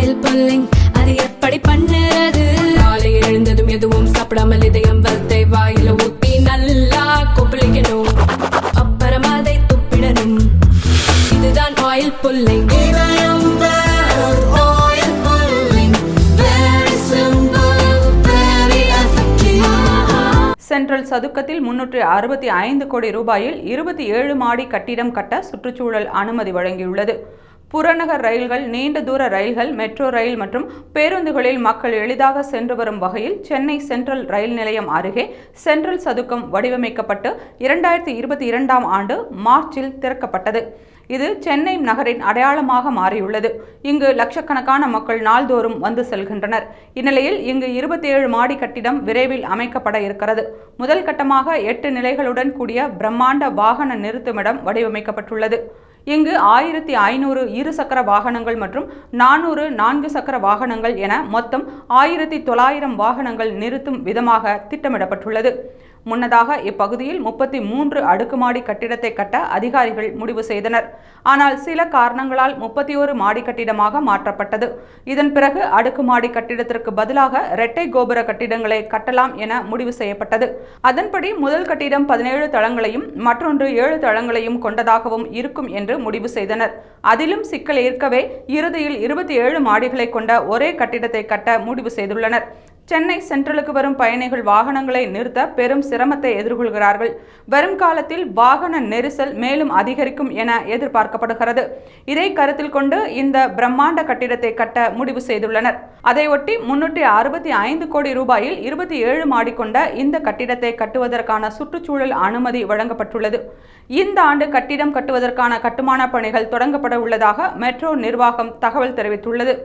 Oil pulling அது எப்படி பண்ணுறது? காலையில் எழுந்ததும் எதுவும் சாப்பிடாமல் இதயம் வளர்த்தை வாயில ஊத்தி நல்லா கொப்பளிக்கணும், அப்புறம் அதை துப்பிடணும். இதுதான் ஆயில் புல்லிங். சென்ட்ரல் சதுக்கத்தில் 365 கோடி ரூபாயில் 27 மாடி கட்டிடம் கட்ட சுற்றுச்சூழல் அனுமதி வழங்கியுள்ளது. புறநகர் ரயில்கள், நீண்ட தூர ரயில்கள், மெட்ரோ ரயில் மற்றும் பேருந்துகளில் மக்கள் எளிதாக சென்று வரும் வகையில் சென்னை சென்ட்ரல் ரயில் நிலையம் அருகே சென்ட்ரல் சதுக்கம் வடிவமைக்கப்பட்டு 2022ஆம் ஆண்டு மார்ச்சில் திறக்கப்பட்டது. இது சென்னை நகரின் அடையாளமாக மாறியுள்ளது. இங்கு லட்சக்கணக்கான மக்கள் நாள்தோறும் வந்து செல்கின்றனர். இந்நிலையில் இங்கு 27 மாடி கட்டிடம் விரைவில் அமைக்கப்பட இருக்கிறது. முதல் கட்டமாக 8 நிலைகளுடன் கூடிய பிரம்மாண்ட வாகன நிறுத்துமிடம் வடிவமைக்கப்பட்டுள்ளது. இங்கு 1500 இருசக்கர வாகனங்கள் மற்றும் 400 4 சக்கர வாகனங்கள் என மொத்தம் 1900 வாகனங்கள் நிறுத்தும் விதமாக திட்டமிடப்பட்டுள்ளது. முன்னதாக இப்பகுதியில் 33 அடுக்குமாடி கட்டிடத்தை கட்ட அதிகாரிகள் முடிவு செய்தனர். ஆனால் சில காரணங்களால் 31 மாடி கட்டிடமாக மாற்றப்பட்டது. இதன் பிறகு அடுக்குமாடி கட்டிடத்திற்கு பதிலாக இரட்டை கோபுர கட்டிடங்களை கட்டலாம் என முடிவு செய்யப்பட்டது. அதன்படி முதல் கட்டிடம் 17 தளங்களையும் மற்றொன்று 7 தளங்களையும் கொண்டதாகவும் இருக்கும் என்று முடிவு செய்தனர். அதிலும் சிக்கல் இருக்கவே இறுதியில் 27 மாடிகளை கொண்ட ஒரே கட்டிடத்தை கட்ட முடிவு செய்துள்ளனர். சென்னை சென்ட்ரலுக்கு வரும் பயணிகள் வாகனங்களை நிறுத்த பெரும் சிரமத்தை எதிர்கொள்கிறார்கள். வரும் காலத்தில் வாகன நெரிசல் மேலும் அதிகரிக்கும் என எதிர்பார்க்கப்படுகிறது. இதை கருத்தில் கொண்டு இந்த பிரம்மாண்ட கட்டிடத்தை கட்ட முடிவு செய்துள்ளனர். அதையொட்டி 365 கோடி ரூபாயில் 27 மாடி கொண்ட இந்த கட்டிடத்தை கட்டுவதற்கான சுற்றுச்சூழல் அனுமதி வழங்கப்பட்டுள்ளது. இந்த ஆண்டு கட்டிடம் கட்டுவதற்கான கட்டுமான பணிகள் தொடங்கப்பட உள்ளதாக மெட்ரோ நிர்வாகம் தகவல் தெரிவித்துள்ளது.